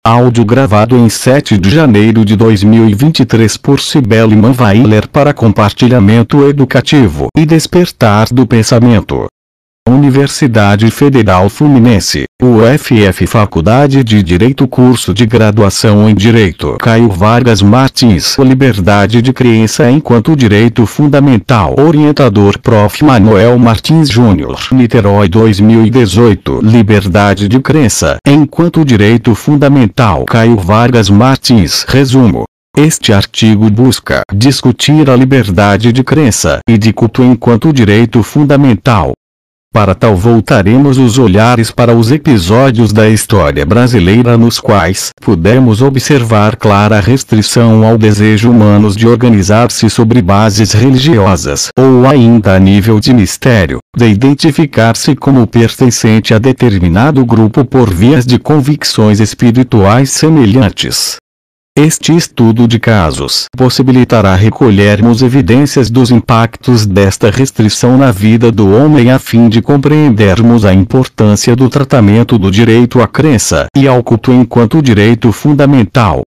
Áudio gravado em 7 de janeiro de 2023 por Cibele Manweiler para compartilhamento educativo e despertar do pensamento. Universidade Federal Fluminense, UFF, Faculdade de Direito, curso de graduação em Direito Caio Vargas Martins. Liberdade de crença enquanto direito fundamental. Orientador Prof. Manuel Martins Júnior. Niterói 2018. Liberdade de crença enquanto direito fundamental. Caio Vargas Martins. Resumo. Este artigo busca discutir a liberdade de crença e de culto enquanto direito fundamental. Para tal, voltaremos os olhares para os episódios da história brasileira nos quais pudemos observar clara restrição ao desejo humano de organizar-se sobre bases religiosas, ou ainda a nível de mistério, de identificar-se como pertencente a determinado grupo por vias de convicções espirituais semelhantes. Este estudo de casos possibilitará recolhermos evidências dos impactos desta restrição na vida do homem a fim de compreendermos a importância do tratamento do direito à crença e ao culto enquanto direito fundamental.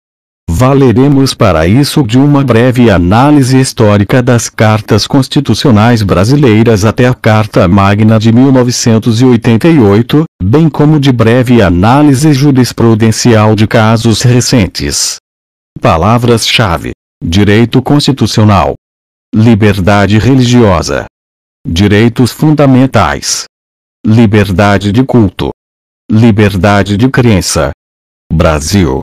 Valeremos para isso de uma breve análise histórica das cartas constitucionais brasileiras até a Carta Magna de 1988, bem como de breve análise jurisprudencial de casos recentes. Palavras-chave: direito constitucional, liberdade religiosa, direitos fundamentais, liberdade de culto, liberdade de crença. Brasil.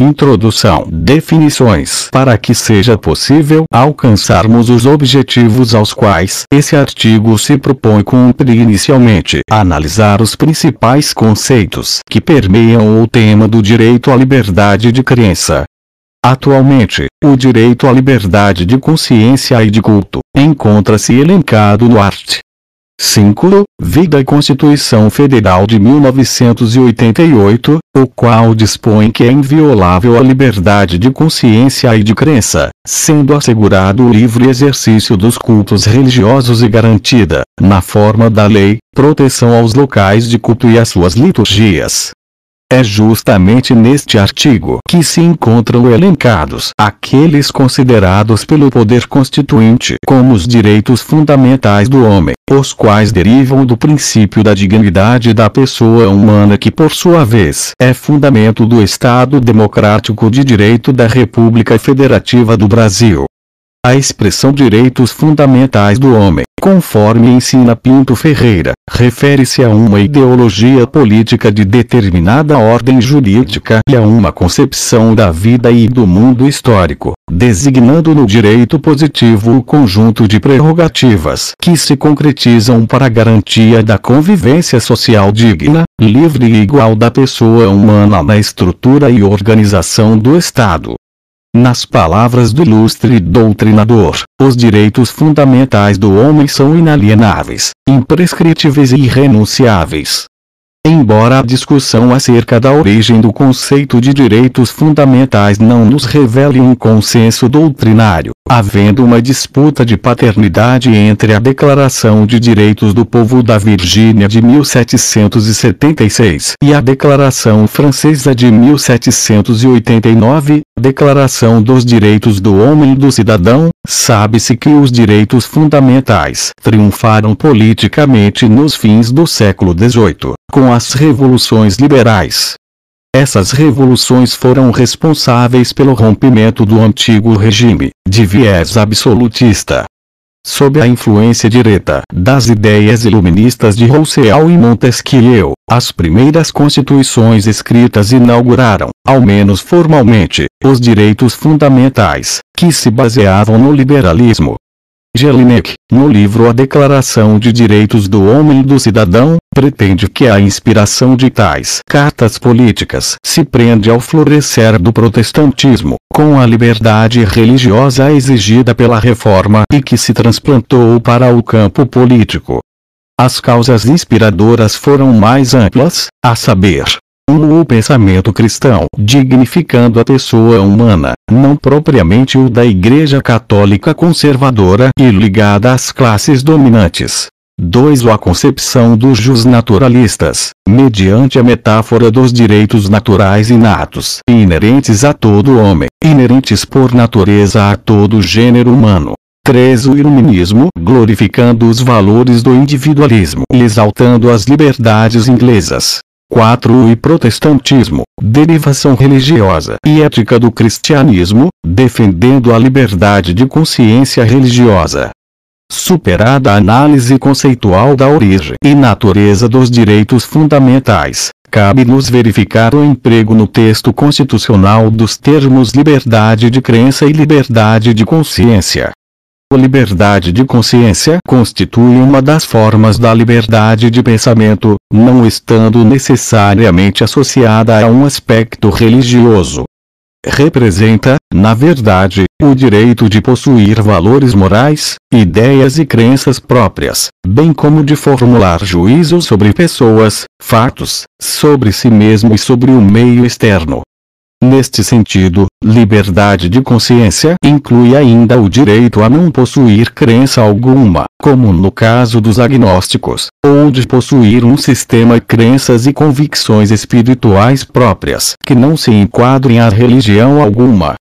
Introdução. Definições. Para que seja possível alcançarmos os objetivos aos quais esse artigo se propõe cumprir, inicialmente analisar os principais conceitos que permeiam o tema do direito à liberdade de crença. Atualmente, o direito à liberdade de consciência e de culto encontra-se elencado no art. 5. Da Constituição Federal de 1988, o qual dispõe que é inviolável a liberdade de consciência e de crença, sendo assegurado o livre exercício dos cultos religiosos e garantida, na forma da lei, proteção aos locais de culto e às suas liturgias. É justamente neste artigo que se encontram elencados aqueles considerados pelo poder constituinte como os direitos fundamentais do homem, os quais derivam do princípio da dignidade da pessoa humana, que por sua vez é fundamento do Estado Democrático de Direito da República Federativa do Brasil. A expressão direitos fundamentais do homem, conforme ensina Pinto Ferreira, refere-se a uma ideologia política de determinada ordem jurídica e a uma concepção da vida e do mundo histórico, designando no direito positivo o conjunto de prerrogativas que se concretizam para a garantia da convivência social digna, livre e igual da pessoa humana na estrutura e organização do Estado. Nas palavras do ilustre doutrinador, os direitos fundamentais do homem são inalienáveis, imprescritíveis e irrenunciáveis. Embora a discussão acerca da origem do conceito de direitos fundamentais não nos revele um consenso doutrinário, havendo uma disputa de paternidade entre a Declaração de Direitos do Povo da Virgínia de 1776 e a Declaração Francesa de 1789, Declaração dos Direitos do Homem e do Cidadão, sabe-se que os direitos fundamentais triunfaram politicamente nos fins do século XVIII, com as revoluções liberais. Essas revoluções foram responsáveis pelo rompimento do antigo regime, de viés absolutista. Sob a influência direta das ideias iluministas de Rousseau e Montesquieu, as primeiras constituições escritas inauguraram, ao menos formalmente, os direitos fundamentais, que se baseavam no liberalismo. Jelinek, no livro A Declaração de Direitos do Homem e do Cidadão, pretende que a inspiração de tais cartas políticas se prende ao florescer do protestantismo, com a liberdade religiosa exigida pela reforma e que se transplantou para o campo político. As causas inspiradoras foram mais amplas, a saber, o pensamento cristão, dignificando a pessoa humana, não propriamente o da Igreja Católica conservadora e ligada às classes dominantes. 2. A concepção dos justnaturalistas, mediante a metáfora dos direitos naturais inatos e inerentes a todo homem, inerentes por natureza a todo gênero humano. 3. O iluminismo, glorificando os valores do individualismo e exaltando as liberdades inglesas. 4. O protestantismo, derivação religiosa e ética do cristianismo, defendendo a liberdade de consciência religiosa. Superada a análise conceitual da origem e natureza dos direitos fundamentais, cabe-nos verificar o emprego no texto constitucional dos termos liberdade de crença e liberdade de consciência. A liberdade de consciência constitui uma das formas da liberdade de pensamento, não estando necessariamente associada a um aspecto religioso. Representa, na verdade, o direito de possuir valores morais, ideias e crenças próprias, bem como de formular juízos sobre pessoas, fatos, sobre si mesmo e sobre o meio externo. Neste sentido, liberdade de consciência inclui ainda o direito a não possuir crença alguma, como no caso dos agnósticos, ou de possuir um sistema de crenças e convicções espirituais próprias que não se enquadrem a religião alguma.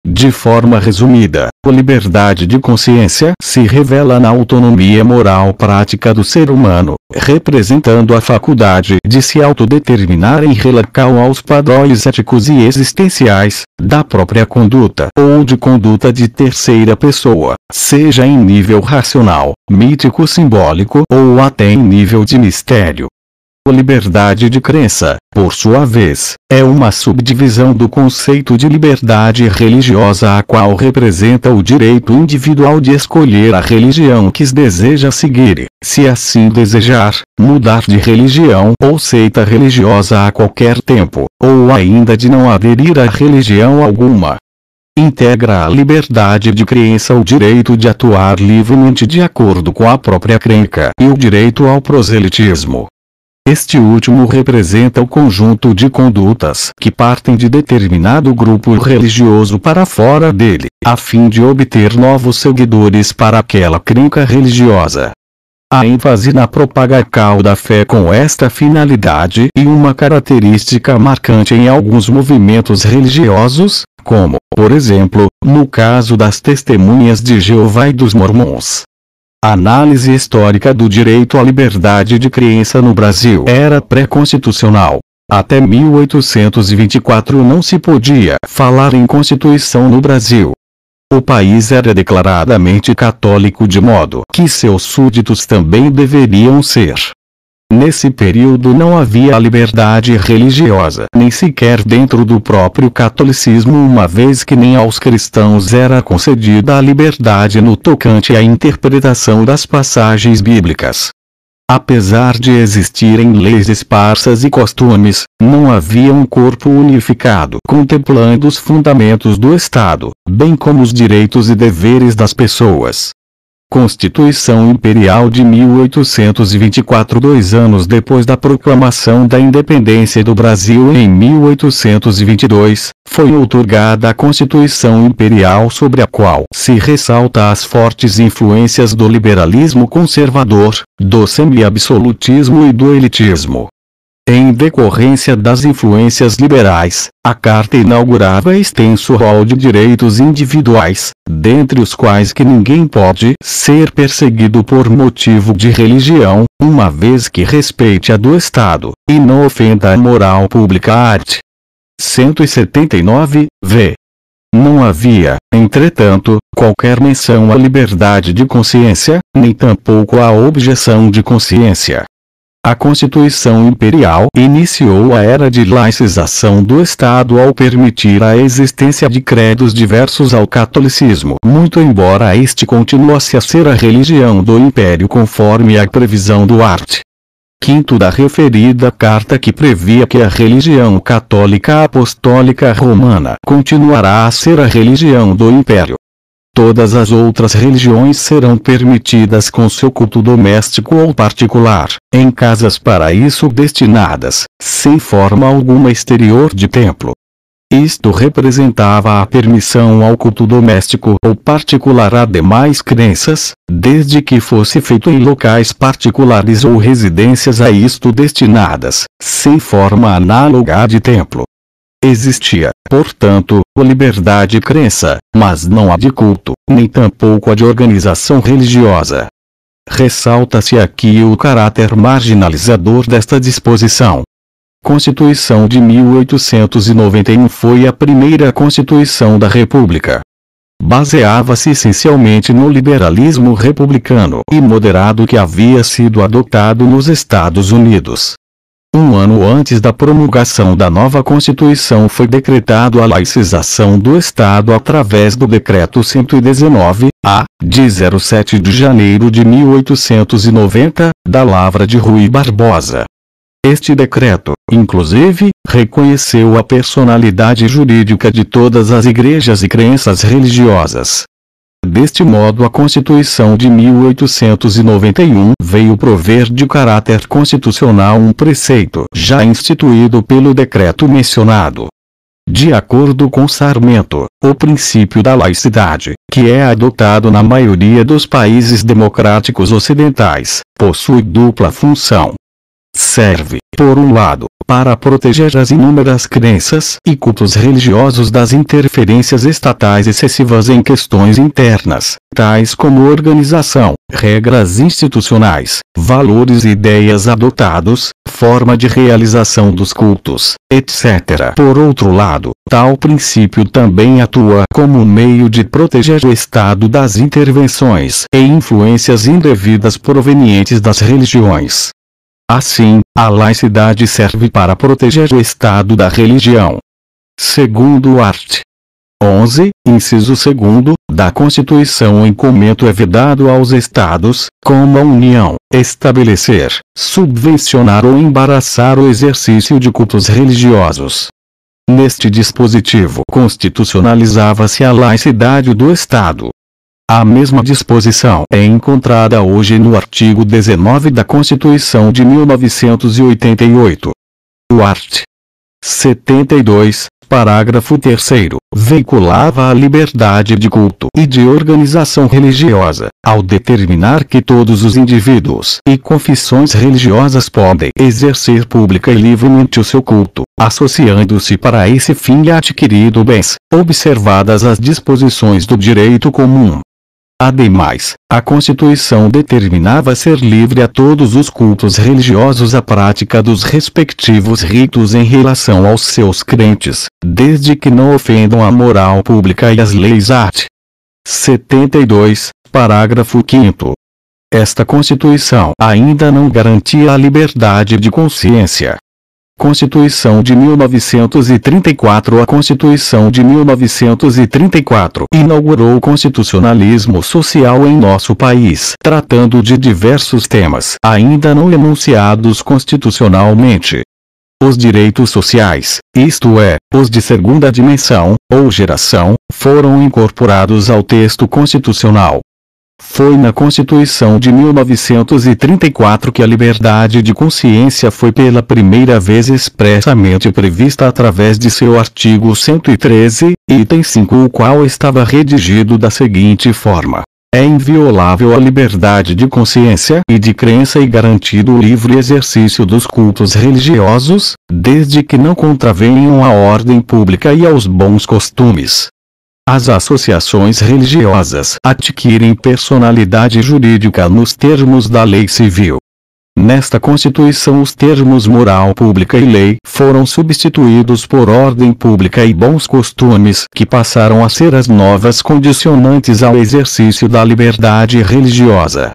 De forma resumida, a liberdade de consciência se revela na autonomia moral prática do ser humano, representando a faculdade de se autodeterminar em relação aos padrões éticos e existenciais, da própria conduta ou de conduta de terceira pessoa, seja em nível racional, mítico simbólico ou até em nível de mistério. A liberdade de crença, por sua vez, é uma subdivisão do conceito de liberdade religiosa, a qual representa o direito individual de escolher a religião que deseja seguir, se assim desejar, mudar de religião ou seita religiosa a qualquer tempo, ou ainda de não aderir a religião alguma. Integra a liberdade de crença o direito de atuar livremente de acordo com a própria crença e o direito ao proselitismo. Este último representa o conjunto de condutas que partem de determinado grupo religioso para fora dele, a fim de obter novos seguidores para aquela crença religiosa. A ênfase na propagação da fé com esta finalidade e uma característica marcante em alguns movimentos religiosos, como, por exemplo, no caso das Testemunhas de Jeová e dos Mormons. A análise histórica do direito à liberdade de crença no Brasil era pré-constitucional. Até 1824 não se podia falar em Constituição no Brasil. O país era declaradamente católico, de modo que seus súditos também deveriam ser. Nesse período não havia a liberdade religiosa, nem sequer dentro do próprio catolicismo, uma vez que nem aos cristãos era concedida a liberdade no tocante à interpretação das passagens bíblicas. Apesar de existirem leis esparsas e costumes, não havia um corpo unificado contemplando os fundamentos do Estado, bem como os direitos e deveres das pessoas. Constituição Imperial de 1824. 2 anos depois da proclamação da independência do Brasil em 1822, foi outorgada a Constituição Imperial, sobre a qual se ressalta as fortes influências do liberalismo conservador, do semi-absolutismo e do elitismo. Em decorrência das influências liberais, a Carta inaugurava extenso rol de direitos individuais, dentre os quais que ninguém pode ser perseguido por motivo de religião, uma vez que respeite a do Estado, e não ofenda a moral pública. Art. 179, v. Não havia, entretanto, qualquer menção à liberdade de consciência, nem tampouco à objeção de consciência. A Constituição Imperial iniciou a era de laicização do Estado ao permitir a existência de credos diversos ao catolicismo, muito embora este continuasse a ser a religião do Império conforme a previsão do art. 5º da referida carta, que previa que a religião católica apostólica romana continuará a ser a religião do Império. Todas as outras religiões serão permitidas com seu culto doméstico ou particular, em casas para isso destinadas, sem forma alguma exterior de templo. Isto representava a permissão ao culto doméstico ou particular a demais crenças, desde que fosse feito em locais particulares ou residências a isto destinadas, sem forma análoga de templo. Existia, portanto, a liberdade de crença, mas não a de culto, nem tampouco a de organização religiosa. Ressalta-se aqui o caráter marginalizador desta disposição. Constituição de 1891 foi a primeira Constituição da República. Baseava-se essencialmente no liberalismo republicano e moderado que havia sido adotado nos Estados Unidos. Um ano antes da promulgação da nova Constituição foi decretado a laicização do Estado através do Decreto 119-A, de 07 de janeiro de 1890, da Lavra de Rui Barbosa. Este decreto, inclusive, reconheceu a personalidade jurídica de todas as igrejas e crenças religiosas. Deste modo, a Constituição de 1891 veio prover de caráter constitucional um preceito já instituído pelo decreto mencionado. De acordo com Sarmento, o princípio da laicidade, que é adotado na maioria dos países democráticos ocidentais, possui dupla função. Serve, por um lado, para proteger as inúmeras crenças e cultos religiosos das interferências estatais excessivas em questões internas, tais como organização, regras institucionais, valores e ideias adotados, forma de realização dos cultos, etc. Por outro lado, tal princípio também atua como meio de proteger o Estado das intervenções e influências indevidas provenientes das religiões. Assim, a laicidade serve para proteger o Estado da religião. Segundo o art. 11, inciso 2, da Constituição, em comento é vedado aos Estados, como a União, estabelecer, subvencionar ou embaraçar o exercício de cultos religiosos. Neste dispositivo constitucionalizava-se a laicidade do Estado. A mesma disposição é encontrada hoje no artigo 19 da Constituição de 1988. O art. 72, parágrafo 3º, veiculava a liberdade de culto e de organização religiosa, ao determinar que todos os indivíduos e confissões religiosas podem exercer pública e livremente o seu culto, associando-se para esse fim adquirido bens, observadas as disposições do direito comum. Ademais, a Constituição determinava ser livre a todos os cultos religiosos a prática dos respectivos ritos em relação aos seus crentes, desde que não ofendam a moral pública e as leis art. 72, parágrafo 5º. Esta Constituição ainda não garantia a liberdade de consciência. Constituição de 1934. A Constituição de 1934 inaugurou o constitucionalismo social em nosso país, tratando de diversos temas ainda não enunciados constitucionalmente. Os direitos sociais, isto é, os de segunda dimensão, ou geração, foram incorporados ao texto constitucional. Foi na Constituição de 1934 que a liberdade de consciência foi pela primeira vez expressamente prevista através de seu artigo 113, item 5, o qual estava redigido da seguinte forma: é inviolável a liberdade de consciência e de crença e garantido o livre exercício dos cultos religiosos, desde que não contravenham à ordem pública e aos bons costumes. As associações religiosas adquirem personalidade jurídica nos termos da lei civil. Nesta Constituição, os termos moral pública e lei foram substituídos por ordem pública e bons costumes, que passaram a ser as novas condicionantes ao exercício da liberdade religiosa.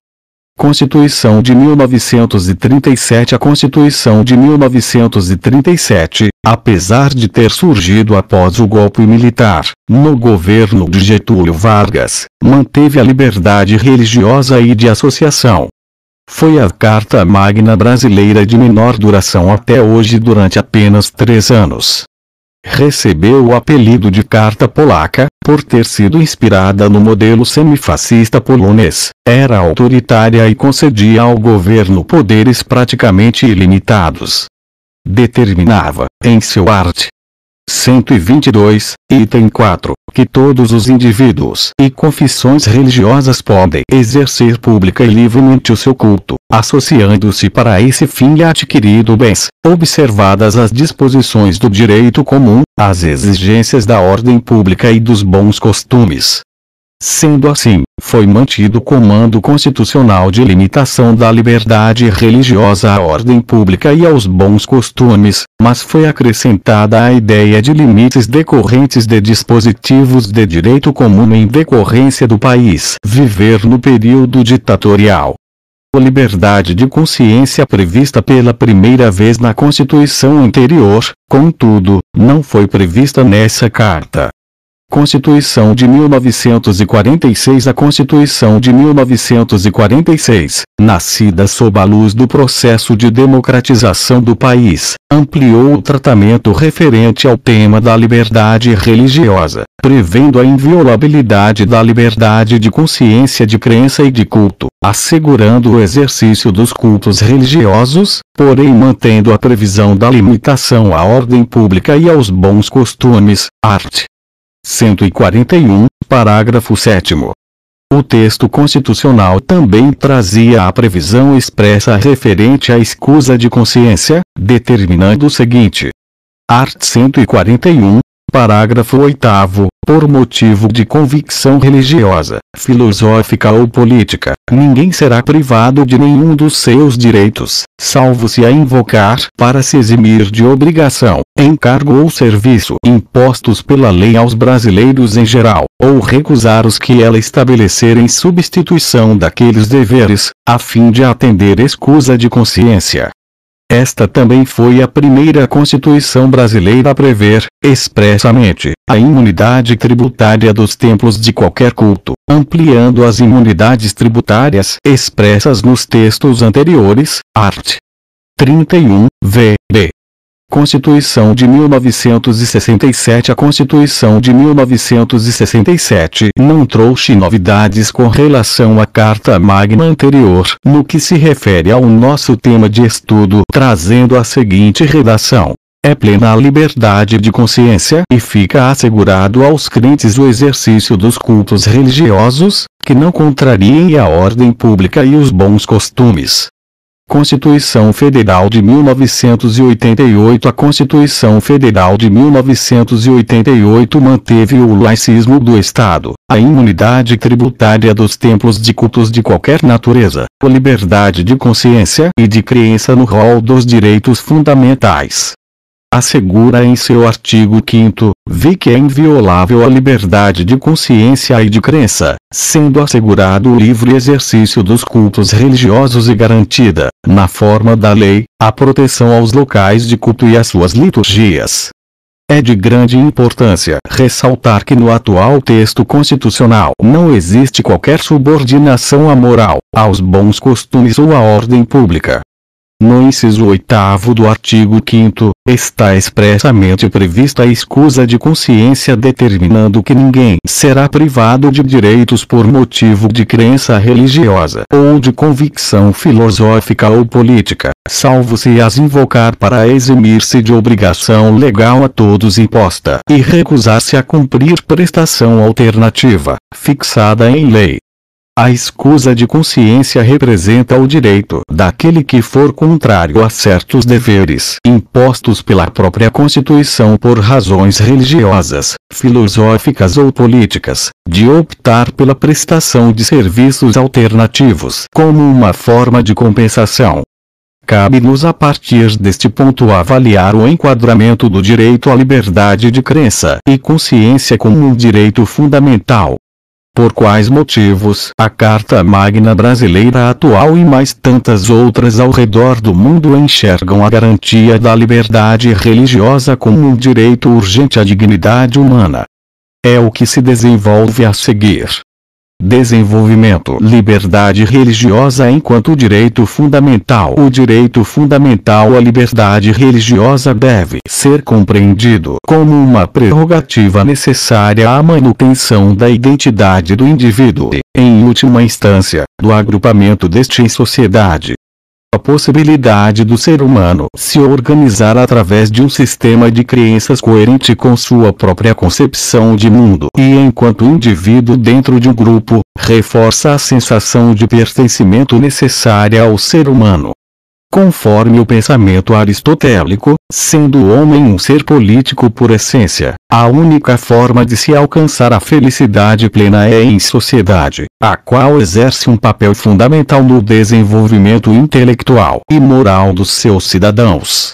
Constituição de 1937. A Constituição de 1937, apesar de ter surgido após o golpe militar, no governo de Getúlio Vargas, manteve a liberdade religiosa e de associação. Foi a Carta Magna brasileira de menor duração até hoje, durante apenas 3 anos. Recebeu o apelido de Carta Polaca, por ter sido inspirada no modelo semifascista polonês. Era autoritária e concedia ao governo poderes praticamente ilimitados. Determinava, em seu art. 122, item 4, que todos os indivíduos e confissões religiosas podem exercer pública e livremente o seu culto, associando-se para esse fim adquirido bens, observadas as disposições do direito comum, as exigências da ordem pública e dos bons costumes. Sendo assim, foi mantido o comando constitucional de limitação da liberdade religiosa à ordem pública e aos bons costumes, mas foi acrescentada a ideia de limites decorrentes de dispositivos de direito comum em decorrência do país viver no período ditatorial. A liberdade de consciência prevista pela primeira vez na Constituição anterior, contudo, não foi prevista nessa Carta. Constituição de 1946. A Constituição de 1946, nascida sob a luz do processo de democratização do país, ampliou o tratamento referente ao tema da liberdade religiosa, prevendo a inviolabilidade da liberdade de consciência, de crença e de culto, assegurando o exercício dos cultos religiosos, porém mantendo a previsão da limitação à ordem pública e aos bons costumes, art. 141, parágrafo 7º. O texto constitucional também trazia a previsão expressa referente à escusa de consciência, determinando o seguinte: art. 141, parágrafo 8º, por motivo de convicção religiosa, filosófica ou política, ninguém será privado de nenhum dos seus direitos, salvo se a invocar para se eximir de obrigação, encargo ou serviço impostos pela lei aos brasileiros em geral, ou recusar os que ela estabelecer em substituição daqueles deveres, a fim de atender escusa de consciência. Esta também foi a primeira Constituição brasileira a prever, expressamente, a imunidade tributária dos templos de qualquer culto, ampliando as imunidades tributárias expressas nos textos anteriores, art. 31, v.b. Constituição de 1967. A Constituição de 1967 não trouxe novidades com relação à Carta Magna anterior, no que se refere ao nosso tema de estudo, trazendo a seguinte redação: é plena a liberdade de consciência e fica assegurado aos crentes o exercício dos cultos religiosos, que não contrariem a ordem pública e os bons costumes. Constituição Federal de 1988. A Constituição Federal de 1988 manteve o laicismo do Estado, a imunidade tributária dos templos de cultos de qualquer natureza, a liberdade de consciência e de crença no rol dos direitos fundamentais. Assegura em seu artigo 5º, que é inviolável a liberdade de consciência e de crença, sendo assegurado o livre exercício dos cultos religiosos e garantida, na forma da lei, a proteção aos locais de culto e às suas liturgias. É de grande importância ressaltar que no atual texto constitucional não existe qualquer subordinação à moral, aos bons costumes ou à ordem pública. No inciso 8º do artigo 5º, está expressamente prevista a escusa de consciência, determinando que ninguém será privado de direitos por motivo de crença religiosa ou de convicção filosófica ou política, salvo se as invocar para eximir-se de obrigação legal a todos imposta e recusar-se a cumprir prestação alternativa, fixada em lei. A escusa de consciência representa o direito daquele que for contrário a certos deveres impostos pela própria Constituição por razões religiosas, filosóficas ou políticas, de optar pela prestação de serviços alternativos como uma forma de compensação. Cabe-nos a partir deste ponto avaliar o enquadramento do direito à liberdade de crença e consciência como um direito fundamental. Por quais motivos a Carta Magna brasileira atual e mais tantas outras ao redor do mundo enxergam a garantia da liberdade religiosa como um direito urgente à dignidade humana? É o que se desenvolve a seguir. Desenvolvimento. Liberdade religiosa enquanto direito fundamental. O direito fundamental à liberdade religiosa deve ser compreendido como uma prerrogativa necessária à manutenção da identidade do indivíduo e, em última instância, do agrupamento deste em sociedade. a possibilidade do ser humano se organizar através de um sistema de crenças coerente com sua própria concepção de mundo e enquanto indivíduo dentro de um grupo, reforça a sensação de pertencimento necessária ao ser humano. Conforme o pensamento aristotélico, sendo o homem um ser político por essência, a única forma de se alcançar a felicidade plena é em sociedade, a qual exerce um papel fundamental no desenvolvimento intelectual e moral dos seus cidadãos.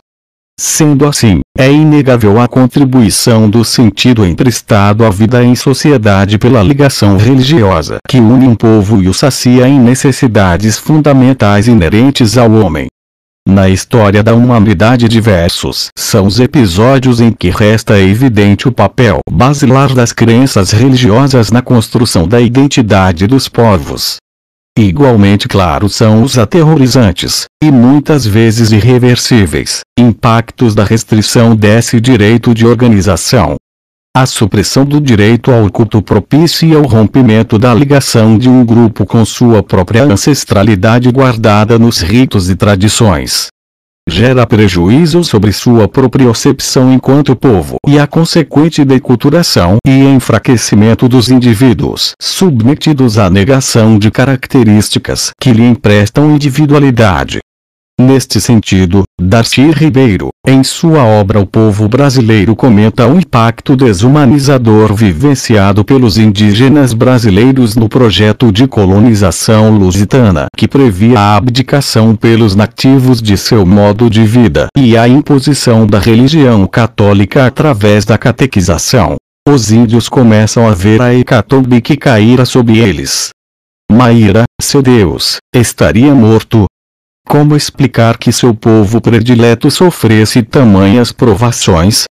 Sendo assim, é inegável a contribuição do sentido emprestado à vida em sociedade pela ligação religiosa que une um povo e o sacia em necessidades fundamentais inerentes ao homem. Na história da humanidade diversos são os episódios em que resta evidente o papel basilar das crenças religiosas na construção da identidade dos povos. Igualmente claros são os aterrorizantes, e muitas vezes irreversíveis, impactos da restrição desse direito de organização. A supressão do direito ao culto propicia o rompimento da ligação de um grupo com sua própria ancestralidade guardada nos ritos e tradições. Gera prejuízo sobre sua propriocepção enquanto povo e a consequente deculturação e enfraquecimento dos indivíduos submetidos à negação de características que lhe emprestam individualidade. Neste sentido, Darcy Ribeiro, em sua obra O Povo Brasileiro comenta o impacto desumanizador vivenciado pelos indígenas brasileiros no projeto de colonização lusitana que previa a abdicação pelos nativos de seu modo de vida e a imposição da religião católica através da catequização. Os índios começam a ver a hecatombe que caíra sobre eles. Maíra, seu Deus, estaria morto. Como explicar que seu povo predileto sofresse tamanhas provações?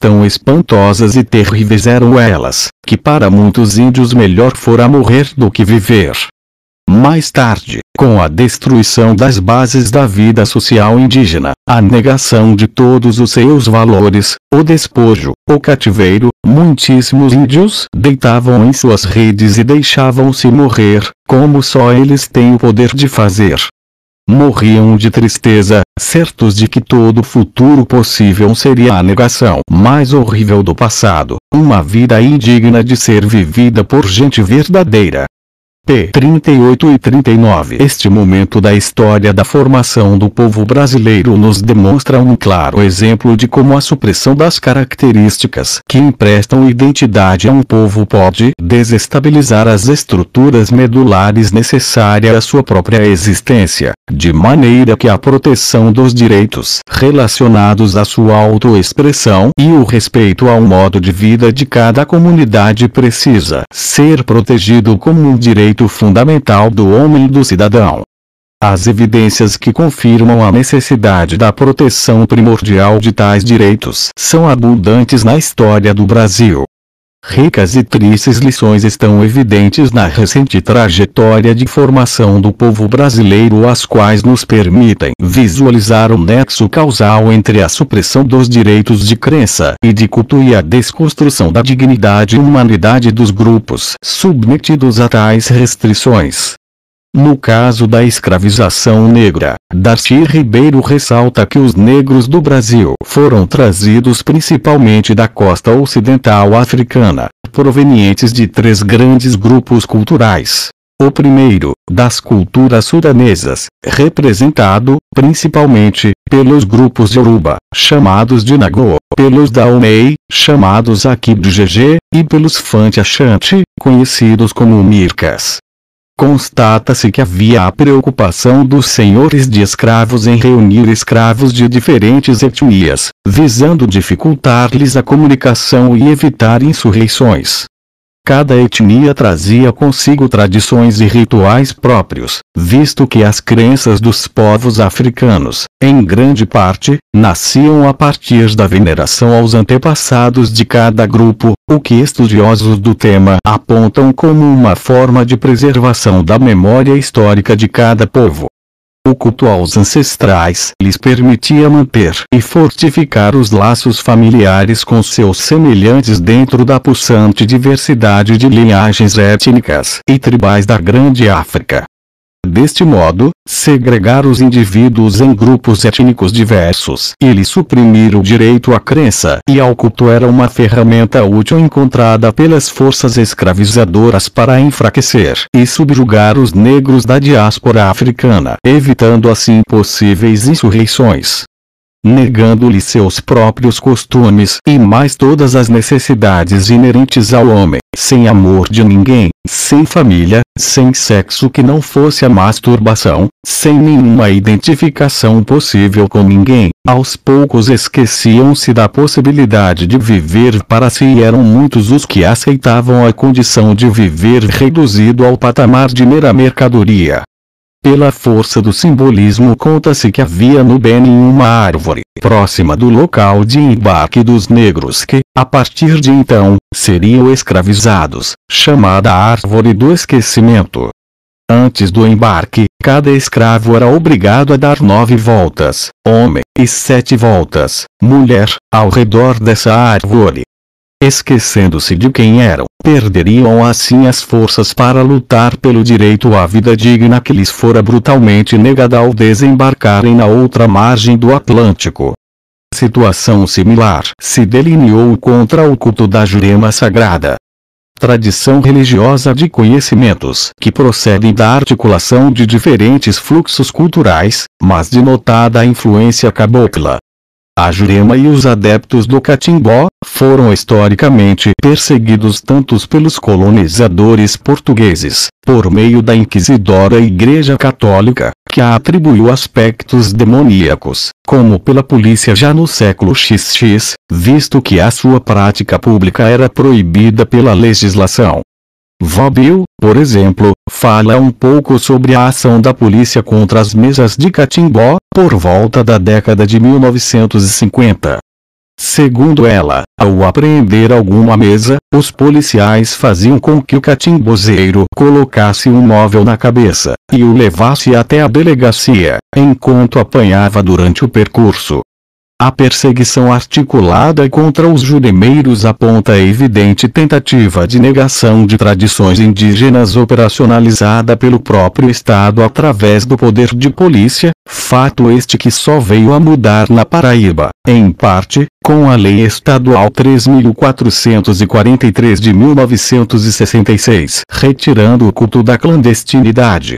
Tão espantosas e terríveis eram elas, que para muitos índios melhor fora morrer do que viver. Mais tarde, com a destruição das bases da vida social indígena, a negação de todos os seus valores, o despojo, o cativeiro, muitíssimos índios deitavam em suas redes e deixavam-se morrer, como só eles têm o poder de fazer. Morriam de tristeza, certos de que todo futuro possível seria a negação mais horrível do passado, uma vida indigna de ser vivida por gente verdadeira. p. 38 e 39. Este momento da história da formação do povo brasileiro nos demonstra um claro exemplo de como a supressão das características que emprestam identidade a um povo pode desestabilizar as estruturas medulares necessárias à sua própria existência, de maneira que a proteção dos direitos relacionados à sua autoexpressão e o respeito ao modo de vida de cada comunidade precisa ser protegido como um direito fundamental do homem e do cidadão. As evidências que confirmam a necessidade da proteção primordial de tais direitos são abundantes na história do Brasil. Ricas e tristes lições estão evidentes na recente trajetória de formação do povo brasileiro, as quais nos permitem visualizar o nexo causal entre a supressão dos direitos de crença e de culto e a desconstrução da dignidade e humanidade dos grupos submetidos a tais restrições. No caso da escravização negra, Darcy Ribeiro ressalta que os negros do Brasil foram trazidos principalmente da costa ocidental africana, provenientes de 3 grandes grupos culturais. O primeiro, das culturas sudanesas, representado, principalmente, pelos grupos Yoruba, chamados de Nagô, pelos Daomei, chamados aqui de Gegé, e pelos Fanti-Ashanti, conhecidos como Mircas. Constata-se que havia a preocupação dos senhores de escravos em reunir escravos de diferentes etnias, visando dificultar-lhes a comunicação e evitar insurreições. Cada etnia trazia consigo tradições e rituais próprios, visto que as crenças dos povos africanos, em grande parte, nasciam a partir da veneração aos antepassados de cada grupo, o que estudiosos do tema apontam como uma forma de preservação da memória histórica de cada povo. O culto aos ancestrais lhes permitia manter e fortificar os laços familiares com seus semelhantes dentro da pulsante diversidade de linhagens étnicas e tribais da Grande África. Deste modo, segregar os indivíduos em grupos étnicos diversos e lhes suprimir o direito à crença e ao culto era uma ferramenta útil encontrada pelas forças escravizadoras para enfraquecer e subjugar os negros da diáspora africana, evitando assim possíveis insurreições. Negando-lhe seus próprios costumes e mais todas as necessidades inerentes ao homem, sem amor de ninguém, sem família, sem sexo que não fosse a masturbação, sem nenhuma identificação possível com ninguém, aos poucos esqueciam-se da possibilidade de viver para si e eram muitos os que aceitavam a condição de viver reduzido ao patamar de mera mercadoria. Pela força do simbolismo conta-se que havia no Benin uma árvore, próxima do local de embarque dos negros que, a partir de então, seriam escravizados, chamada Árvore do Esquecimento. Antes do embarque, cada escravo era obrigado a dar 9 voltas, homem, e 7 voltas, mulher, ao redor dessa árvore. Esquecendo-se de quem eram, perderiam assim as forças para lutar pelo direito à vida digna que lhes fora brutalmente negada ao desembarcarem na outra margem do Atlântico. Situação similar se delineou contra o culto da Jurema Sagrada. Tradição religiosa de conhecimentos que procedem da articulação de diferentes fluxos culturais, mas de notada influência cabocla. A Jurema e os adeptos do catimbó foram historicamente perseguidos tanto pelos colonizadores portugueses, por meio da inquisidora Igreja Católica, que a atribuiu aspectos demoníacos, como pela polícia já no século XX, visto que a sua prática pública era proibida pela legislação. Vaubil, por exemplo, fala um pouco sobre a ação da polícia contra as mesas de catimbó, por volta da década de 1950. Segundo ela, ao apreender alguma mesa, os policiais faziam com que o catimbozeiro colocasse um móvel na cabeça, e o levasse até a delegacia, enquanto apanhava durante o percurso. A perseguição articulada contra os juremeiros aponta a evidente tentativa de negação de tradições indígenas operacionalizada pelo próprio Estado através do poder de polícia, fato este que só veio a mudar na Paraíba, em parte, com a Lei Estadual 3.443 de 1966, retirando o culto da clandestinidade.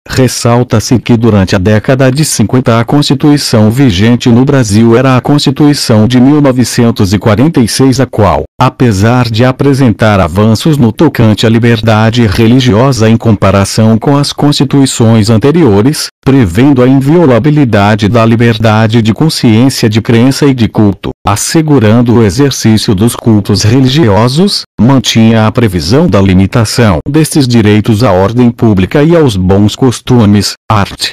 Ressalta-se que durante a década de 50 a Constituição vigente no Brasil era a Constituição de 1946, a qual, apesar de apresentar avanços no tocante à liberdade religiosa em comparação com as constituições anteriores, prevendo a inviolabilidade da liberdade de consciência de crença e de culto, assegurando o exercício dos cultos religiosos, mantinha a previsão da limitação destes direitos à ordem pública e aos bons costumes, art.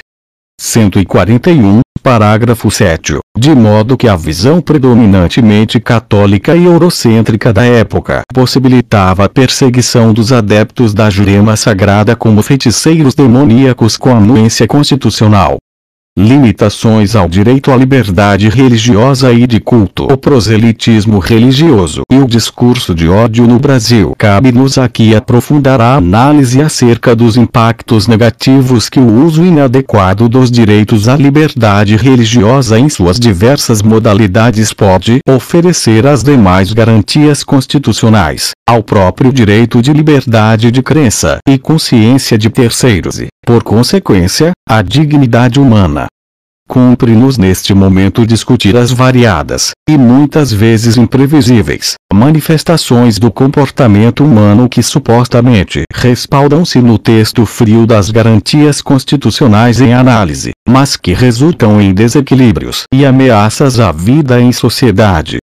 141, parágrafo 7º, de modo que a visão predominantemente católica e eurocêntrica da época possibilitava a perseguição dos adeptos da Jurema Sagrada como feiticeiros demoníacos com anuência constitucional. Limitações ao direito à liberdade religiosa e de culto. O proselitismo religioso e o discurso de ódio no Brasil. Cabe-nos aqui aprofundar a análise acerca dos impactos negativos que o uso inadequado dos direitos à liberdade religiosa em suas diversas modalidades pode oferecer às demais garantias constitucionais, ao próprio direito de liberdade de crença e consciência de terceiros e, por consequência, à dignidade humana. Cumpre-nos neste momento discutir as variadas, e muitas vezes imprevisíveis, manifestações do comportamento humano que supostamente respaldam-se no texto frio das garantias constitucionais em análise, mas que resultam em desequilíbrios e ameaças à vida em sociedade.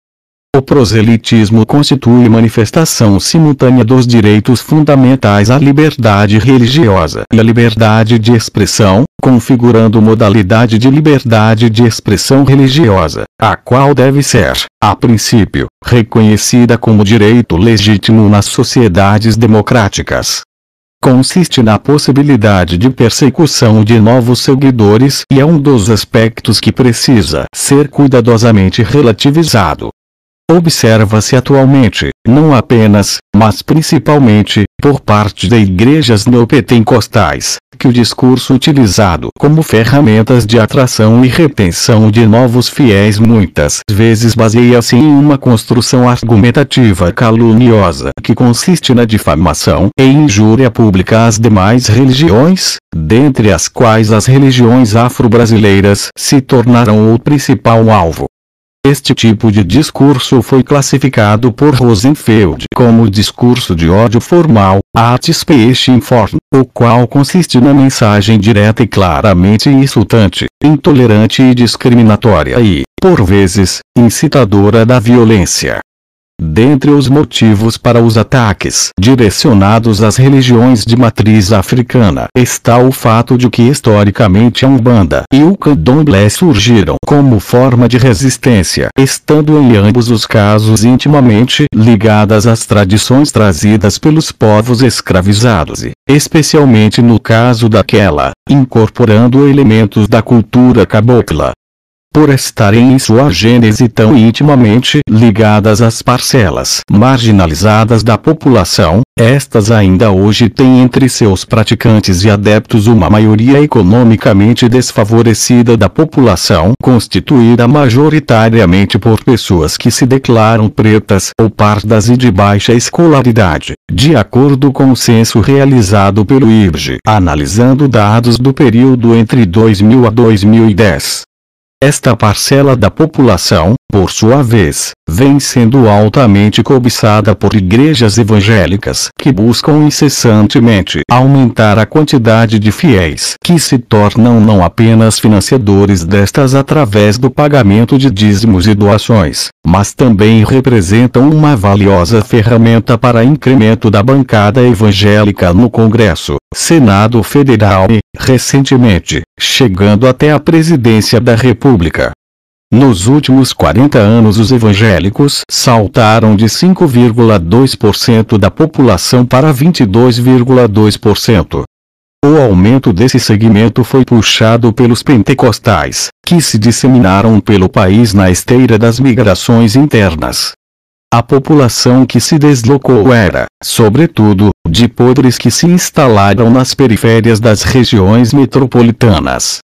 O proselitismo constitui manifestação simultânea dos direitos fundamentais à liberdade religiosa e à liberdade de expressão, configurando modalidade de liberdade de expressão religiosa, a qual deve ser, a princípio, reconhecida como direito legítimo nas sociedades democráticas. Consiste na possibilidade de persecução de novos seguidores e é um dos aspectos que precisa ser cuidadosamente relativizado. Observa-se atualmente, não apenas, mas principalmente, por parte de igrejas neopentecostais, que o discurso utilizado como ferramentas de atração e retenção de novos fiéis muitas vezes baseia-se em uma construção argumentativa caluniosa que consiste na difamação e injúria pública às demais religiões, dentre as quais as religiões afro-brasileiras se tornaram o principal alvo. Este tipo de discurso foi classificado por Rosenfeld como discurso de ódio formal, Anti-Speech Inform, o qual consiste na mensagem direta e claramente insultante, intolerante e discriminatória e, por vezes, incitadora da violência. Dentre os motivos para os ataques direcionados às religiões de matriz africana está o fato de que historicamente a Umbanda e o Candomblé surgiram como forma de resistência, estando em ambos os casos intimamente ligadas às tradições trazidas pelos povos escravizados e, especialmente no caso daquela, incorporando elementos da cultura cabocla. Por estarem em sua gênese tão intimamente ligadas às parcelas marginalizadas da população, estas ainda hoje têm entre seus praticantes e adeptos uma maioria economicamente desfavorecida da população, constituída majoritariamente por pessoas que se declaram pretas ou pardas e de baixa escolaridade, de acordo com o censo realizado pelo IBGE, analisando dados do período entre 2000 a 2010. Esta parcela da população, por sua vez, vem sendo altamente cobiçada por igrejas evangélicas que buscam incessantemente aumentar a quantidade de fiéis que se tornam não apenas financiadores destas através do pagamento de dízimos e doações, mas também representam uma valiosa ferramenta para incremento da bancada evangélica no Congresso, Senado Federal e, recentemente, chegando até a presidência da República. Nos últimos 40 anos os evangélicos saltaram de 5,2% da população para 22,2%. O aumento desse segmento foi puxado pelos pentecostais, que se disseminaram pelo país na esteira das migrações internas. A população que se deslocou era, sobretudo, de pobres que se instalaram nas periférias das regiões metropolitanas.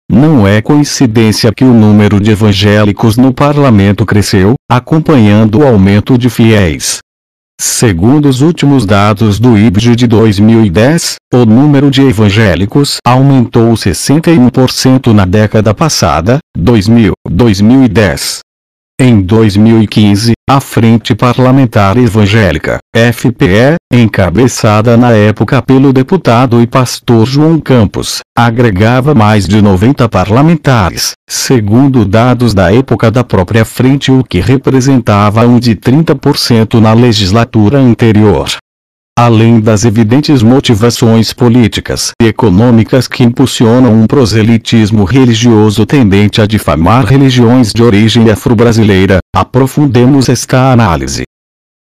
Não é coincidência que o número de evangélicos no parlamento cresceu, acompanhando o aumento de fiéis. Segundo os últimos dados do IBGE de 2010, o número de evangélicos aumentou 61% na década passada, 2010. Em 2015, a Frente Parlamentar Evangélica, FPE, encabeçada na época pelo deputado e pastor João Campos, agregava mais de 90 parlamentares, segundo dados da época da própria frente, o que representava um de 30% na legislatura anterior. Além das evidentes motivações políticas e econômicas que impulsionam um proselitismo religioso tendente a difamar religiões de origem afro-brasileira, aprofundemos esta análise.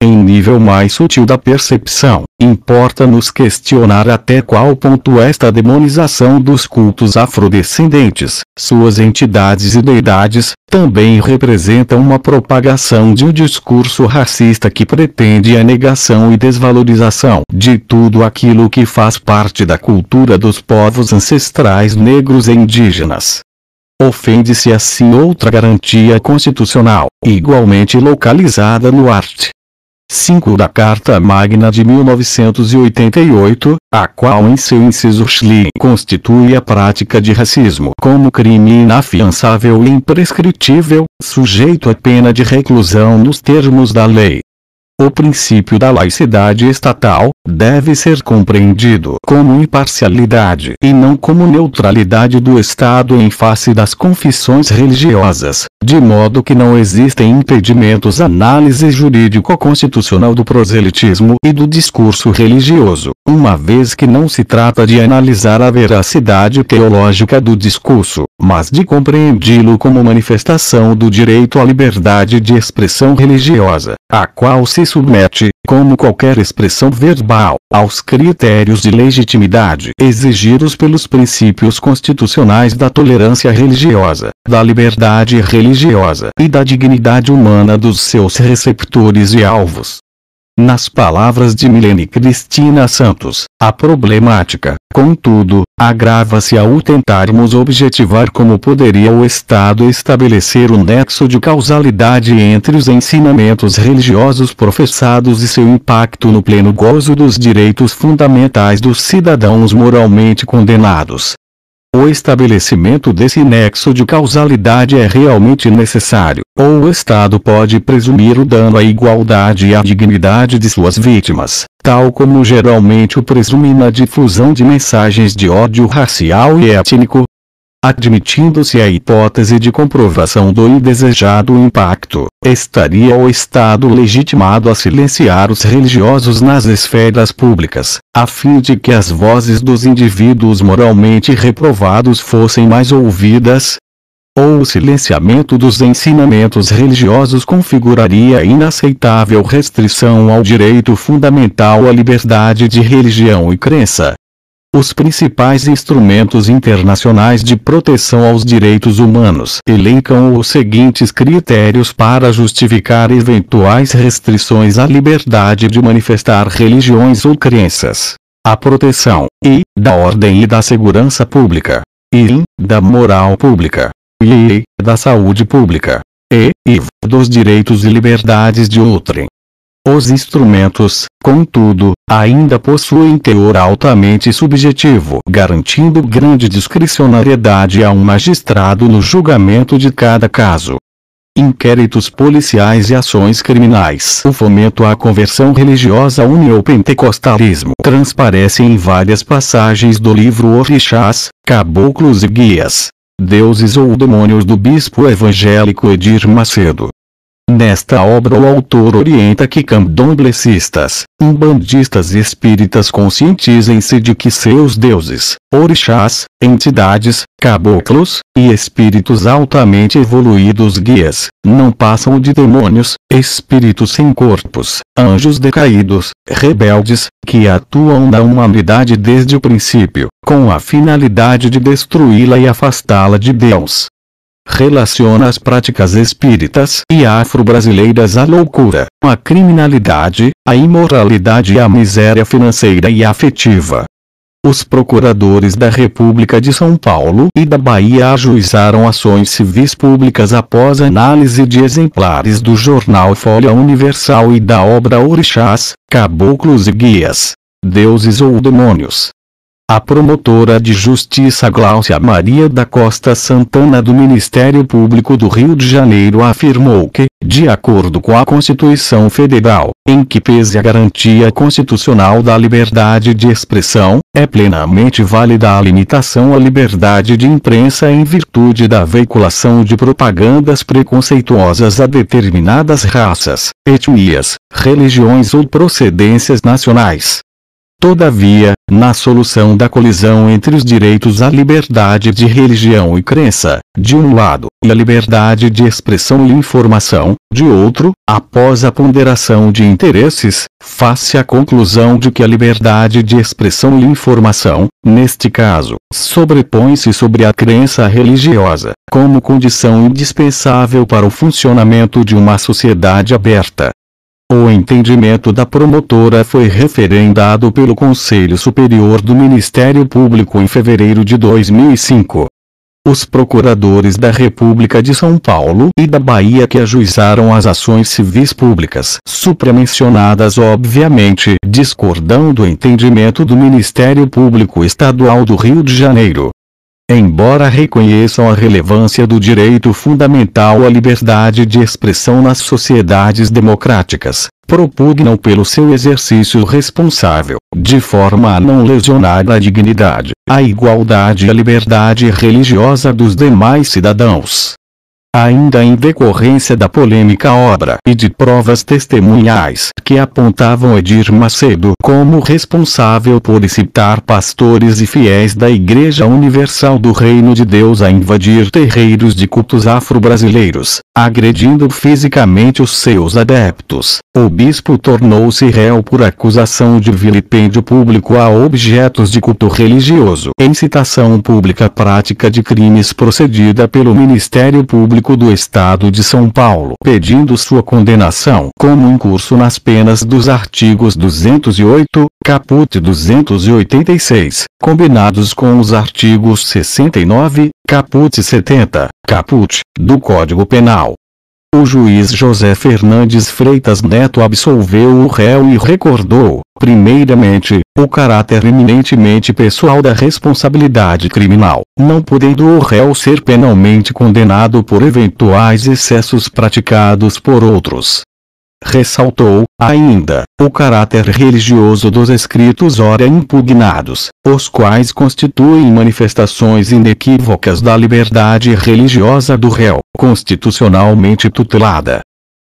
Em nível mais sutil da percepção, importa-nos questionar até qual ponto esta demonização dos cultos afrodescendentes, suas entidades e deidades, também representa uma propagação de um discurso racista que pretende a negação e desvalorização de tudo aquilo que faz parte da cultura dos povos ancestrais negros e indígenas. Ofende-se assim outra garantia constitucional, igualmente localizada no art. 5 da Carta Magna de 1988, a qual em seu inciso XLI constitui a prática de racismo como crime inafiançável e imprescritível, sujeito à pena de reclusão nos termos da lei. O princípio da laicidade estatal deve ser compreendido como imparcialidade e não como neutralidade do Estado em face das confissões religiosas, de modo que não existem impedimentos à análise jurídico-constitucional do proselitismo e do discurso religioso, uma vez que não se trata de analisar a veracidade teológica do discurso, mas de compreendi-lo como manifestação do direito à liberdade de expressão religiosa, a qual se submete, como qualquer expressão verbal, aos critérios de legitimidade exigidos pelos princípios constitucionais da tolerância religiosa, da liberdade religiosa e da dignidade humana dos seus receptores e alvos. Nas palavras de Milene Cristina Santos, a problemática, contudo, agrava-se ao tentarmos objetivar como poderia o Estado estabelecer um nexo de causalidade entre os ensinamentos religiosos professados e seu impacto no pleno gozo dos direitos fundamentais dos cidadãos moralmente condenados. O estabelecimento desse nexo de causalidade é realmente necessário, ou o Estado pode presumir o dano à igualdade e à dignidade de suas vítimas, tal como geralmente o presume na difusão de mensagens de ódio racial e étnico. Admitindo-se a hipótese de comprovação do indesejado impacto, estaria o Estado legitimado a silenciar os religiosos nas esferas públicas, a fim de que as vozes dos indivíduos moralmente reprovados fossem mais ouvidas? Ou o silenciamento dos ensinamentos religiosos configuraria inaceitável restrição ao direito fundamental à liberdade de religião e crença? Os principais instrumentos internacionais de proteção aos direitos humanos elencam os seguintes critérios para justificar eventuais restrições à liberdade de manifestar religiões ou crenças: a proteção, i, da ordem e da segurança pública, i, da moral pública, e, da saúde pública, e, dos direitos e liberdades de outrem. Os instrumentos, contudo, ainda possuem teor altamente subjetivo, garantindo grande discricionariedade a um magistrado no julgamento de cada caso. Inquéritos policiais e ações criminais. O fomento à conversão religiosa ao neopentecostalismo transparece em várias passagens do livro Orixás, Caboclos e Guias, Deuses ou Demônios do bispo evangélico Edir Macedo. Nesta obra o autor orienta que candomblecistas, umbandistas e espíritas conscientizem-se de que seus deuses, orixás, entidades, caboclos, e espíritos altamente evoluídos guias, não passam de demônios, espíritos sem corpos, anjos decaídos, rebeldes, que atuam na humanidade desde o princípio, com a finalidade de destruí-la e afastá-la de Deus. Relaciona as práticas espíritas e afro-brasileiras à loucura, à criminalidade, à imoralidade e à miséria financeira e afetiva. Os procuradores da República de São Paulo e da Bahia ajuizaram ações civis públicas após análise de exemplares do jornal Folha Universal e da obra Orixás, Caboclos e Guias, Deuses ou Demônios. A promotora de justiça Gláucia Maria da Costa Santana do Ministério Público do Rio de Janeiro afirmou que, de acordo com a Constituição Federal, em que pese a garantia constitucional da liberdade de expressão, é plenamente válida a limitação à liberdade de imprensa em virtude da veiculação de propagandas preconceituosas a determinadas raças, etnias, religiões ou procedências nacionais. Todavia, na solução da colisão entre os direitos à liberdade de religião e crença, de um lado, e a liberdade de expressão e informação, de outro, após a ponderação de interesses, faz-se a conclusão de que a liberdade de expressão e informação, neste caso, sobrepõe-se sobre a crença religiosa, como condição indispensável para o funcionamento de uma sociedade aberta. O entendimento da promotora foi referendado pelo Conselho Superior do Ministério Público em fevereiro de 2005. Os procuradores da República de São Paulo e da Bahia que ajuizaram as ações civis públicas supramencionadas obviamente discordam do entendimento do Ministério Público Estadual do Rio de Janeiro. Embora reconheçam a relevância do direito fundamental à liberdade de expressão nas sociedades democráticas, propugnam pelo seu exercício responsável, de forma a não lesionar a dignidade, a igualdade e a liberdade religiosa dos demais cidadãos. Ainda em decorrência da polêmica obra e de provas testemunhais que apontavam Edir Macedo como responsável por incitar pastores e fiéis da Igreja Universal do Reino de Deus a invadir terreiros de cultos afro-brasileiros, agredindo fisicamente os seus adeptos, o bispo tornou-se réu por acusação de vilipêndio público a objetos de culto religioso, incitação pública prática de crimes procedida pelo Ministério Público do Estado de São Paulo, pedindo sua condenação como incurso nas penas dos artigos 208, caput 286, combinados com os artigos 69, caput 70, caput, do Código Penal. O juiz José Fernandes Freitas Neto absolveu o réu e recordou, primeiramente, o caráter eminentemente pessoal da responsabilidade criminal, não podendo o réu ser penalmente condenado por eventuais excessos praticados por outros. Ressaltou, ainda, o caráter religioso dos escritos ora impugnados, os quais constituem manifestações inequívocas da liberdade religiosa do réu, constitucionalmente tutelada.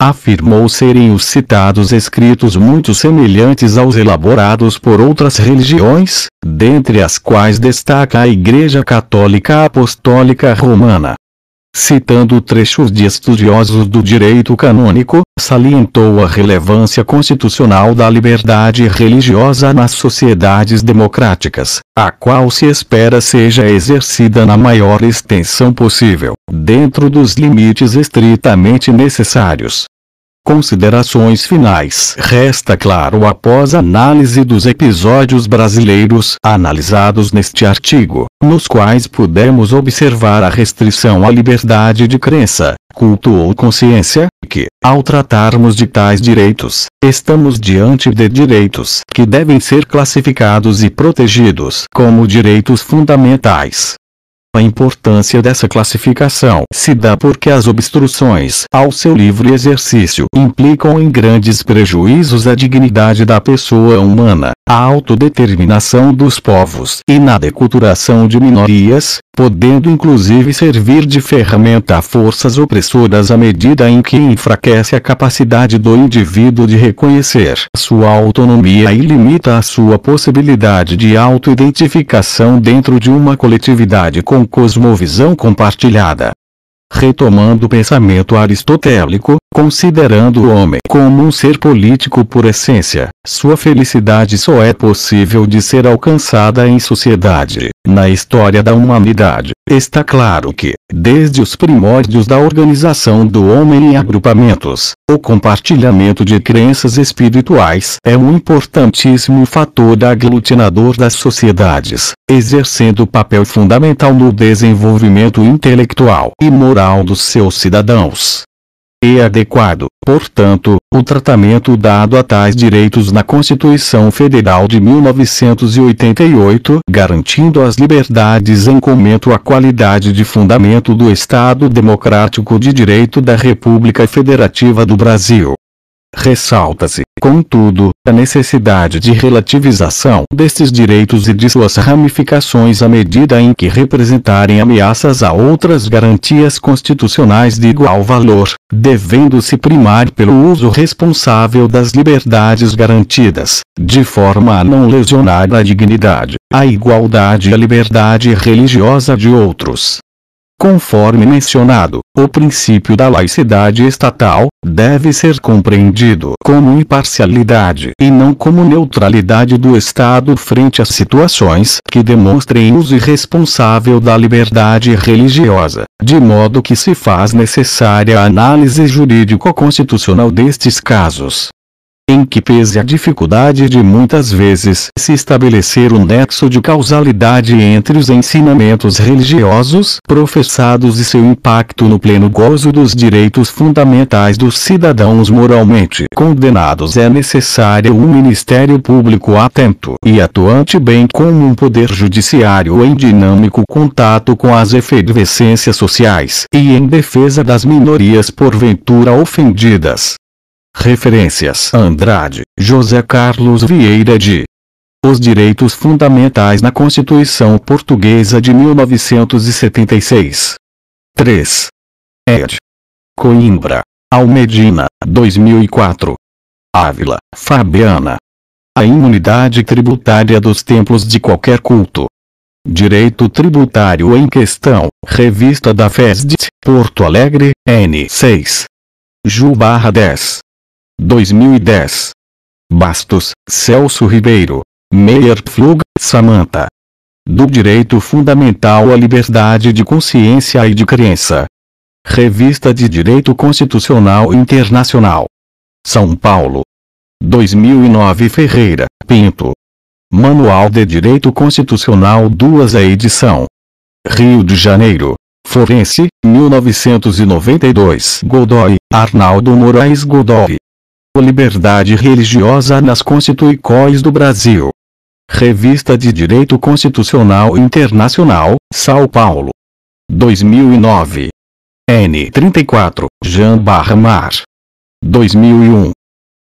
Afirmou serem os citados escritos muito semelhantes aos elaborados por outras religiões, dentre as quais destaca a Igreja Católica Apostólica Romana. Citando trechos de estudiosos do direito canônico, salientou a relevância constitucional da liberdade religiosa nas sociedades democráticas, a qual se espera seja exercida na maior extensão possível, dentro dos limites estritamente necessários. Considerações finais. Resta claro após análise dos episódios brasileiros analisados neste artigo, nos quais pudemos observar a restrição à liberdade de crença, culto ou consciência, que, ao tratarmos de tais direitos, estamos diante de direitos que devem ser classificados e protegidos como direitos fundamentais. A importância dessa classificação se dá porque as obstruções ao seu livre exercício implicam em grandes prejuízos à dignidade da pessoa humana, à autodeterminação dos povos e na deculturação de minorias, podendo inclusive servir de ferramenta a forças opressoras à medida em que enfraquece a capacidade do indivíduo de reconhecer sua autonomia e limita a sua possibilidade de autoidentificação dentro de uma coletividade com cosmovisão compartilhada. Retomando o pensamento aristotélico, considerando o homem como um ser político por essência, sua felicidade só é possível de ser alcançada em sociedade. Na história da humanidade, está claro que, desde os primórdios da organização do homem em agrupamentos, o compartilhamento de crenças espirituais é um importantíssimo fator aglutinador das sociedades, exercendo papel fundamental no desenvolvimento intelectual e moral dos seus cidadãos. É adequado, portanto, o tratamento dado a tais direitos na Constituição Federal de 1988, garantindo as liberdades em comento à qualidade de fundamento do Estado Democrático de Direito da República Federativa do Brasil. Ressalta-se, contudo, a necessidade de relativização destes direitos e de suas ramificações à medida em que representarem ameaças a outras garantias constitucionais de igual valor, devendo-se primar pelo uso responsável das liberdades garantidas, de forma a não lesionar a dignidade, a igualdade e a liberdade religiosa de outros. Conforme mencionado, o princípio da laicidade estatal deve ser compreendido como imparcialidade e não como neutralidade do Estado frente a situações que demonstrem uso irresponsável da liberdade religiosa, de modo que se faz necessária a análise jurídico-constitucional destes casos. Em que pese a dificuldade de muitas vezes se estabelecer um nexo de causalidade entre os ensinamentos religiosos professados e seu impacto no pleno gozo dos direitos fundamentais dos cidadãos moralmente condenados, é necessário um Ministério Público atento e atuante, bem como um poder judiciário em dinâmico contato com as efervescências sociais e em defesa das minorias porventura ofendidas. Referências: Andrade, José Carlos Vieira de Os Direitos Fundamentais na Constituição Portuguesa de 1976. 3. ed. Coimbra, Almedina, 2004. Ávila, Fabiana. A imunidade tributária dos templos de qualquer culto. Direito tributário em questão, Revista da FESDIT, Porto Alegre, N6. Ju/10. 2010. Bastos, Celso Ribeiro. Meyer Pflug, Samantha. Do direito fundamental à liberdade de consciência e de crença. Revista de Direito Constitucional Internacional. São Paulo. 2009. Ferreira, Pinto. Manual de Direito Constitucional, 2ª edição. Rio de Janeiro. Forense, 1992. Godoy, Arnaldo Moraes Godoy. Liberdade religiosa nas Constituições do Brasil. Revista de Direito Constitucional Internacional, São Paulo. 2009. N34, Jean/Mar. 2001.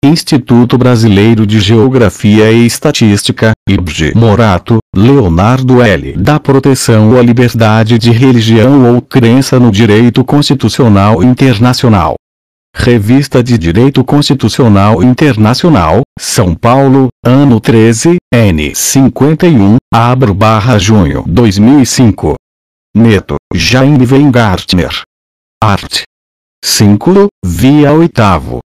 Instituto Brasileiro de Geografia e Estatística, IBGE. Morato, Leonardo L. Da proteção à liberdade de religião ou crença no direito constitucional internacional. Revista de Direito Constitucional Internacional, São Paulo, ano 13, N51, Abro/junho 2005. Neto, Jaime Weingartner. Art. 5, via 8º.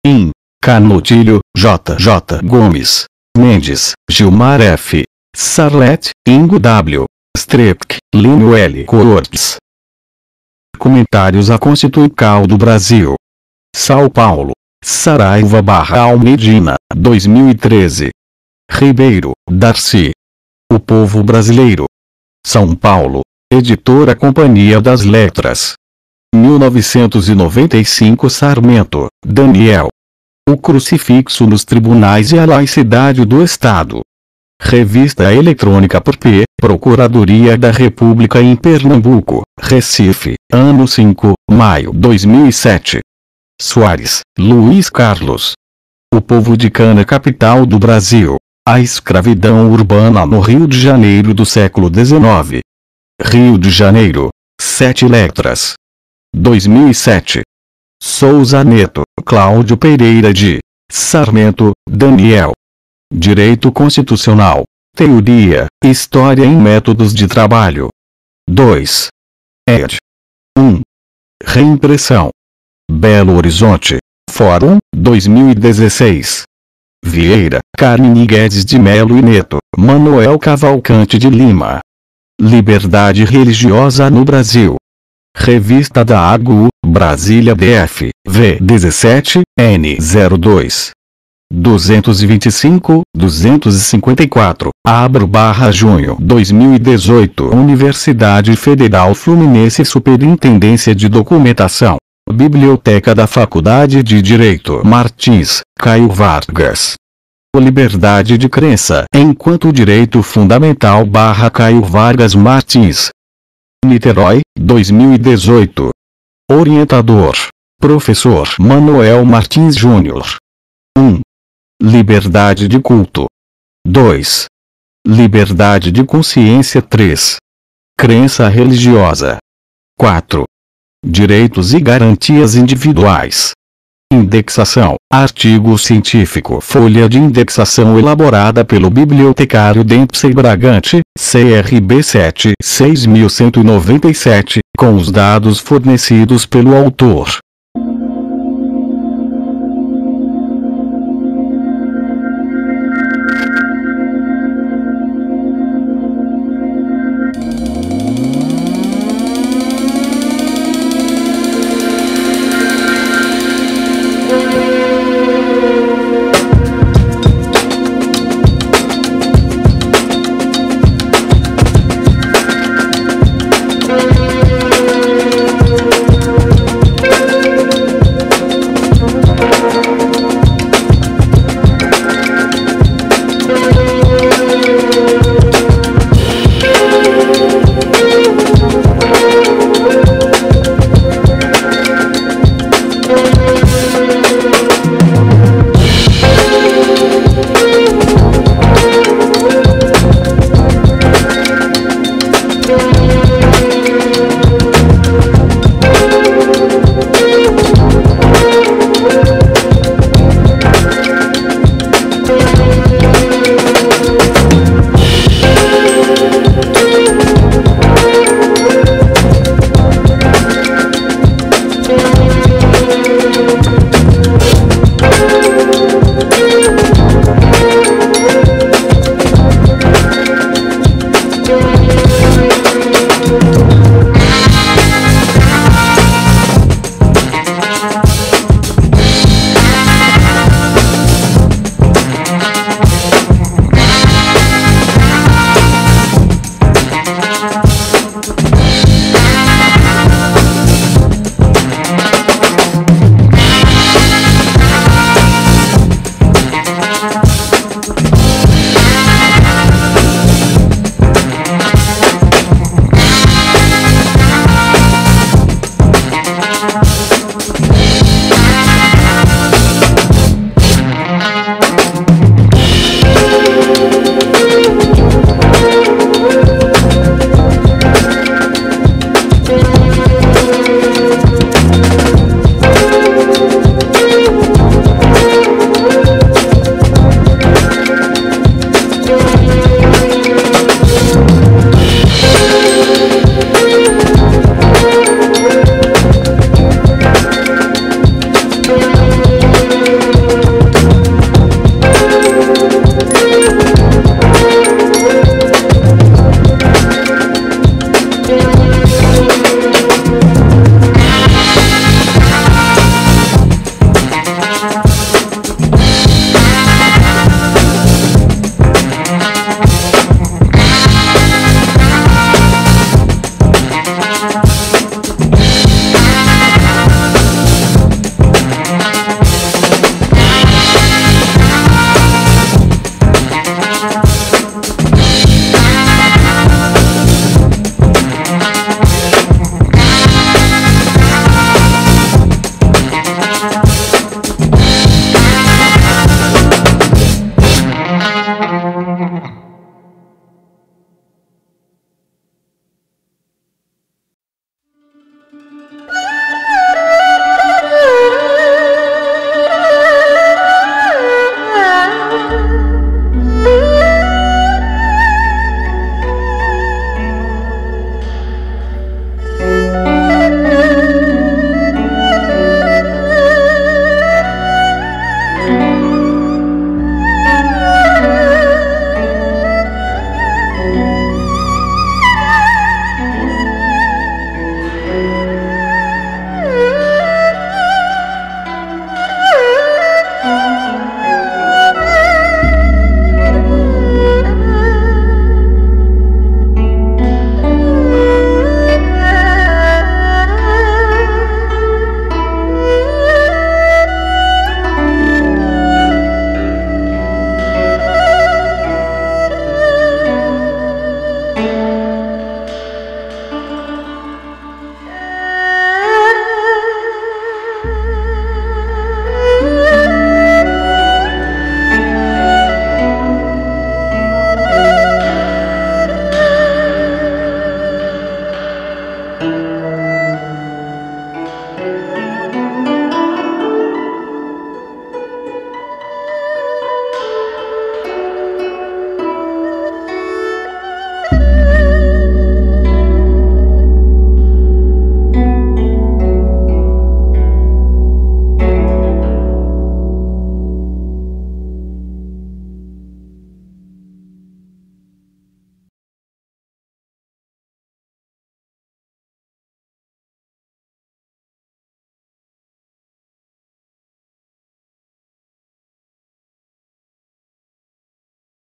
In. Canutilho, J. Gomes. Mendes, Gilmar F. Sarlet, Ingo W. Strepk, Lino L. Coortes. Comentários à Constituição do Brasil. São Paulo. Saraiva/Almedina, 2013. Ribeiro, Darcy. O Povo Brasileiro. São Paulo. Editora Companhia das Letras. 1995. Sarmento, Daniel. O crucifixo nos tribunais e a laicidade do Estado. Revista eletrônica P. Procuradoria da República em Pernambuco, Recife, ano 5, maio 2007. Soares, Luiz Carlos. O Povo de Cana, capital do Brasil. A escravidão urbana no Rio de Janeiro do século XIX. Rio de Janeiro. 7 letras. 2007. Souza Neto, Cláudio Pereira de Sarmento, Daniel. Direito Constitucional. Teoria, História em Métodos de Trabalho. 2. ed. 1. Reimpressão. Belo Horizonte. Fórum, 2016. Vieira, Carmine Guedes de Melo e Neto, Manuel Cavalcante de Lima. Liberdade religiosa no Brasil. Revista da AGU, Brasília DF, V17, N02. 225, 254, Abro/junho 2018. Universidade Federal Fluminense. Superintendência de Documentação. Biblioteca da Faculdade de Direito Martins, Caio Vargas. Liberdade de crença enquanto direito fundamental Caio Vargas Martins. Niterói, 2018. Orientador: Professor Manuel Martins Júnior. 1. Liberdade de culto. 2. Liberdade de consciência. 3. Crença religiosa. 4. Direitos e garantias individuais. Indexação. Artigo científico. Folha de indexação elaborada pelo bibliotecário Dempsey Bragante, CRB 76197, com os dados fornecidos pelo autor.